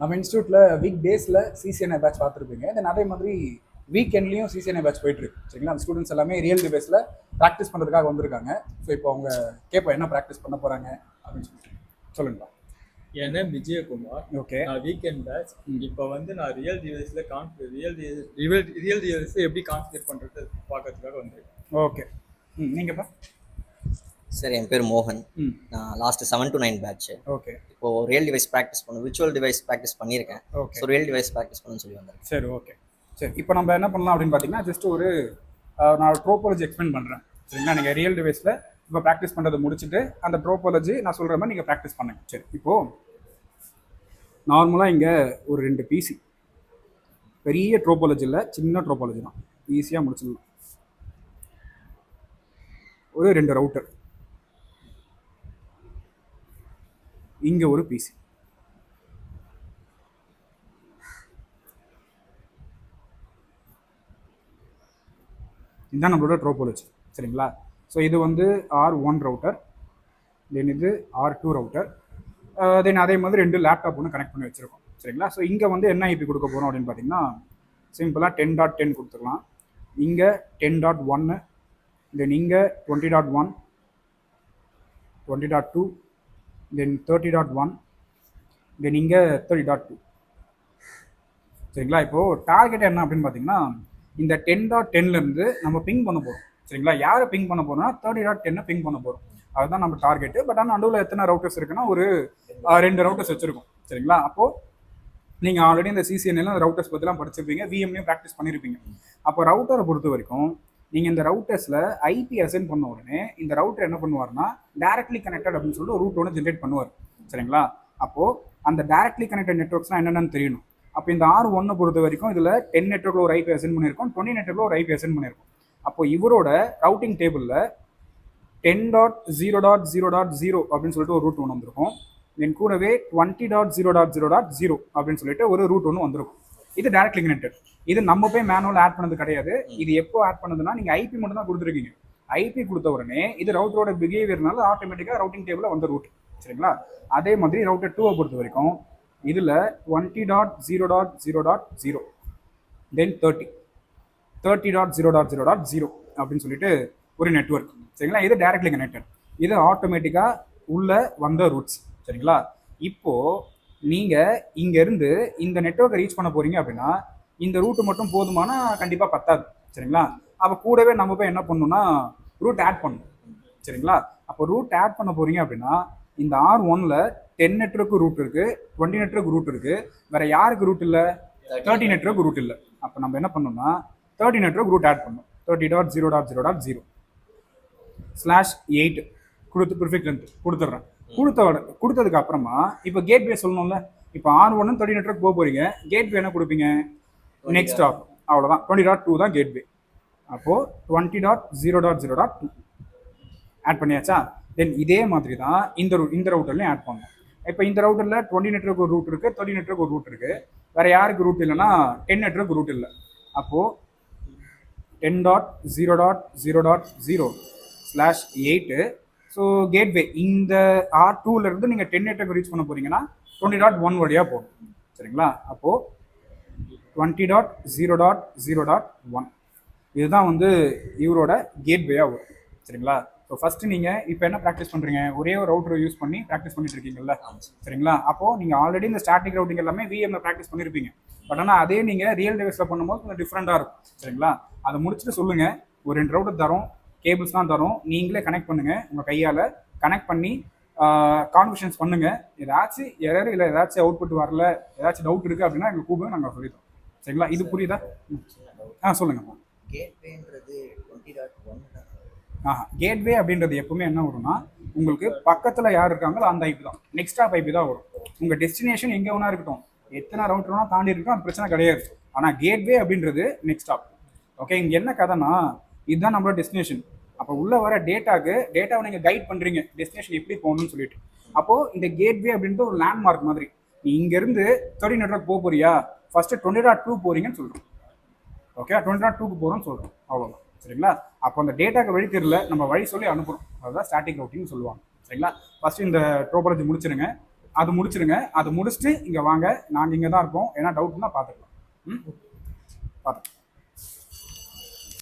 நம்ம இன்ஸ்டியூட்டில் வீக் டேஸில் சிசிஎன்ஐ பேட்ச் பார்த்துருப்பீங்க. தென் அதே மாதிரி வீக்கெண்ட்லேயும் சிசிஎன்ஐ பேட்ச் போயிட்டுருக்கு. சரிங்களா, அந்த ஸ்டூடெண்ட்ஸ் எல்லாமே ரியல் டிவைஸில் ப்ராக்டிஸ் பண்ணுறதுக்காக வந்திருக்காங்க. ஸோ இப்போ அவங்க கேட்போம் என்ன ப்ராக்டிஸ் பண்ண போகிறாங்க அப்படின்னு சொல்லுங்களா. என் நேம் விஜயகுமார். ஓகே, நான் வீக்கெண்ட் பேட்ச். இப்போ வந்து நான் ரியல் டிவைஸில் ரியல் டிவைஸில் எப்படி கான்ஃபிகர் பண்ணுறது பார்க்கறதுக்காக வந்திருக்கேன். ஓகே, நீங்கள்ப்பா? சார் என் பேர் மோகன். நான் லாஸ்ட் 7 to 9 பேட்ச். ஓகே, இப்போ ரியல் டிவைஸ் ப்ராக்டிஸ் பண்ண விர்ச்சுவல் டிவைஸ் ப்ராக்டிஸ் பண்ணியிருக்கேன். Okay, so real device practice பண்ணணும்னு சொல்லி வந்தேன். சரி, ஓகே, சரி. இப்போ நம்ம என்ன பண்ணலாம் அப்படின்னு பார்த்தீங்கன்னா, ஜஸ்ட் ஒரு நான் ட்ரோபாலஜி எக்ஸ்பிளைன் பண்ணுறேன். சரிங்களா, நீங்கள் ரியல் டிவைஸில் இப்போ ப்ராக்டிஸ் பண்ணுறதை முடிச்சுட்டு அந்த ட்ரோபாலஜி நான் சொல்கிற மாதிரி நீங்கள் ப்ராக்டிஸ் பண்ணுங்க. சரி, இப்போது நார்மலாக இங்கே ஒரு 2 பிசி, பெரிய ட்ரோபாலஜி இல்லை, சின்ன ட்ரோபாலஜி தான், ஈஸியாக முடிச்சிடலாம். ஒரு 2 ரவுட்டர், இங்கே ஒரு பிசி, இதுதான் நம்மளோட ட்ரோபாலஜி. சரிங்களா, ஸோ இது வந்து R1 ரவுட்டர், தென் இது R2 ரவுட்டர், தென் அதே மாதிரி 2 லேப்டாப் ஒன்று கனெக்ட் பண்ணி வச்சுருக்கோம். சரிங்களா, ஸோ இங்கே வந்து என்ன ஐபி கொடுக்க போகிறோம் அப்படின்னு பார்த்தீங்கன்னா, சிம்பிளாக 10.10 கொடுத்துக்கலாம். இங்கே 10.1, தென் இங்கே 20.1, 20.2, தென் 30.1, தென் இங்கே 30.2. சரிங்களா, இப்போது டார்கெட் என்ன அப்படின்னு பார்த்தீங்கன்னா, இந்த 10.10லேருந்து நம்ம பிங் பண்ண போகிறோம். சரிங்களா, யாரை பிங் பண்ண போகிறோம்னா 30.10 பிங் பண்ண போகிறோம். அதுதான் நம்ம டார்கெட்டு. பட் ஆனால் நடுவில் எத்தனை ரவுட்டர்ஸ் இருக்குன்னா ஒரு 2 ரவுட்டர்ஸ் வச்சுருக்கோம். சரிங்களா, அப்போது நீங்கள் ஆல்ரெடி இந்த சிசிஎன்எல்லாம் ரவுட்டர்ஸ் பற்றிலாம் படிச்சிருப்பீங்க, விஎம்லையும் ப்ராக்டிஸ் பண்ணியிருப்பீங்க. அப்போ ரவுட்டரை பொறுத்த வரைக்கும் நீங்கள் இந்த ரவுட்டர்ஸில் ஐபி அசைன் பண்ண உடனே இந்த ரவுட்டர் என்ன பண்ணுவார்னா டேரக்ட்லி கனெக்டட் அப்படின்னு சொல்லிட்டு ஒரு ரூட் ஒன்று ஜென்ரேட் பண்ணுவார். சரிங்களா, அப்போது அந்த டேரக்ட்லி கனெக்டட் நெட்ஒர்க்ஸ்னால் என்னென்னு தெரியணும். அப்போ இந்த R1 பொறுத்த வரைக்கும் இதில் 10 நெட்ஒர்க்கில் ஒரு ஐபி அசைன் பண்ணியிருக்கோம், 20 நெட்ஒர்க்கில் ஒரு ஐபி அசைன் பண்ணியிருக்கோம். அப்போ இவரோட ரவுட்டிங் டேபிளில் 10.0.0.0 அப்படின்னு சொல்லிட்டு ஒரு ரூட் ஒன்று வந்திருக்கும். தென் கூடவே 20.0.0.0 அப்படின்னு சொல்லிட்டு ஒரு ரூட் ஒன்று வந்திருக்கும். இது டைரக்ட்லி கனெக்டட். இது நம்ம போய் மேனுவல் ஆட் பண்ணது கிடையாது. இது எப்போ ஆட் பண்ணதுன்னா நீங்கள் ஐபி மட்டும் தான் கொடுத்துருக்கீங்க. ஐபி கொடுத்த உடனே இது ரவுட்டரோட பிஹேவியர்னால ஆட்டோமேட்டிக்காக ரவுட்டிங் டேபிளில் வந்த ரூட். சரிங்களா, அதே மாதிரி ரவுட்டர் 2 பொறுத்த வரைக்கும் இதில் 20.0.0.0, தென் 30.0.0.0 அப்படின்னு சொல்லிட்டு ஒரு நெட்ஒர்க். சரிங்களா, இது டைரக்ட்லி கனெக்டட். இது ஆட்டோமேட்டிக்காக உள்ள வந்த ரூட்ஸ். சரிங்களா, இப்போது நீங்கள் இங்கேருந்து இந்த நெட்ஒர்க்கை ரீச் பண்ண போகிறீங்க அப்படின்னா இந்த ரூட்டு மட்டும் போதுமானா கண்டிப்பாக பத்தாது. சரிங்களா, அப்போ கூடவே நம்ம போய் என்ன பண்ணணும்னா ரூட் ஆட் பண்ணணும். சரிங்களா, அப்போ ரூட் ஆட் பண்ண போகிறீங்க அப்படின்னா இந்த R1ல் 10 நெட்ஒர்க்கு ரூட் இருக்குது, 20 நெட்ஒர்க் ரூட் இருக்குது. வேறு யாருக்கு ரூட் இல்லை? 30 நெட்ஒர்க் ரூட் இல்லை. அப்போ நம்ம என்ன பண்ணணும்னா 30 நெட்ஒர்க் ரூட் ஆட் பண்ணணும். 30.0.0.0/8 கொடுத்து ப்ரிஃபிக்ஸ் லென்த் கொடுத்துட்றேன். கொடுத்ததுக்கு அப்புறமா இப்போ கேட்வே சொல்லணும்ல. இப்போ R1 30 நெட்ஒர்க் போக போகிறீங்க, கேட்வே என்ன கொடுப்பீங்க? நெக்ஸ்ட் ஸ்டாப், அவ்வளோதான். 20.2 தான் கேட்வே. அப்போது 20.0.0.2 ஆட் பண்ணியாச்சா? தென் இதே மாதிரி தான் இந்த ரவுட்டர்லையும் ஆட் பண்ணணும். இப்போ இந்த ரவுட்டரில் 20 நெட்ஒர்க் ஒரு ரூட் இருக்குது, 30 நெட்ஒர்க் ஒரு ரூட் இருக்குது. வேறு யாருக்கு ரூட் இல்லைன்னா 10 நெட்ஒர்க் ரூட் இல்லை. அப்போது 10.0.0.0/8. ஸோ கேட்வே இந்த R2லேருந்து நீங்கள் 10 நெட்ஒர்க் ரீச் பண்ண போகிறீங்கன்னா 20.1 வழியாக போகும். சரிங்களா, அப்போது 20.0.0.1 இதுதான் வந்து இவரோட கேட்வேயாக வரும். சரிங்களா, ஸோ ஃபஸ்ட்டு நீங்கள் இப்போ என்ன ப்ராக்டிஸ் பண்ணுறீங்க? ஒரே ஒரு ரவுட்டரை யூஸ் பண்ணி ப்ராக்டிஸ் பண்ணிட்டு இருக்கீங்கல்ல. சரிங்களா, அப்போது நீங்கள் ஆல்ரெடி இந்த ஸ்டாட்டிக் ரவுட்டிங் எல்லாமே விஎம்ல ப்ராக்டிஸ் பண்ணியிருப்பீங்க. பட் ஆனால் அதே நீங்கள் ரியல் டிவைஸில் பண்ணும்போது கொஞ்சம் டிஃப்ரெண்ட்டாக இருக்கும். சரிங்களா, அதை முடிச்சுட்டு சொல்லுங்கள். ஒரு 2 ரவுட்டர் தரோம், கேபிள்ஸ் தான் தரோம், நீங்களே கனெக்ட் பண்ணுங்கள். உங்கள் கையால் கனெக்ட் பண்ணி கான்வர்சேஷன்ஸ் பண்ணுங்கள். ஏதாச்சும் எரர் இல்லை, ஏதாச்சும் அவுட்புட் வரல, ஏதாச்சும் டவுட் இருக்குது அப்படின்னா எங்களுக்கு கூப்பிடுங்க, நாங்கள் சொல்லித்தரோம். சரிங்களா, இது புரியுதா? சொல்லுங்கம்மா. கேட்வே அப்படின்றது எப்பவுமே என்ன வரும்னா உங்களுக்கு பக்கத்தில் யார் இருக்காங்களோ அந்த ஐபி தான், நெக்ஸ்ட் ஸ்டாப் ஐபி தான் வரும். உங்கள் டெஸ்டினேஷன் எங்கே வேணா இருக்கட்டும், எத்தனை ரவுட்டர் வேணா தாண்டி இருக்கட்டும், அது பிரச்சனை கிடையாது. ஆனால் கேட்வே அப்படின்றது நெக்ஸ்ட் ஸ்டாப். ஓகே, இங்கே என்ன கதைனா இதுதான் நம்மளோட டெஸ்டினேஷன். அப்போ உள்ள வர டேட்டாவை நீங்கள் கைட் பண்ணுறீங்க, டெஸ்டினேஷன் எப்படி போகணும்னு சொல்லிட்டு. அப்போது இந்த கேட்வே அப்படின்றது ஒரு லேண்ட்மார்க் மாதிரி. நீ இங்கேருந்து 30 நெட்ஒர்க் போக போறியா, ஃபஸ்ட்டு 20.2 போகிறீங்கன்னு சொல்கிறோம். ஓகே, 20.2க்கு போகிறோம்னு சொல்கிறோம், அவ்வளோதான். சரிங்களா, அப்போ அந்த டேட்டாக்கு வழி தெரியல, நம்ம வழி சொல்லி அனுப்புகிறோம். அதுதான் ஸ்டாட்டிக் ரவுட்டிங்னு சொல்லுவாங்க. சரிங்களா, ஃபஸ்ட்டு இந்த ட்ரோபாலஜி முடிச்சிருங்க. அது முடிச்சிடுங்க. அது முடிச்சுட்டு இங்கே வாங்க, நாங்கள் இங்கே தான் இருப்போம். ஏன்னா டவுட்னா பார்த்துக்கலாம். பார்த்துக்கலாம்.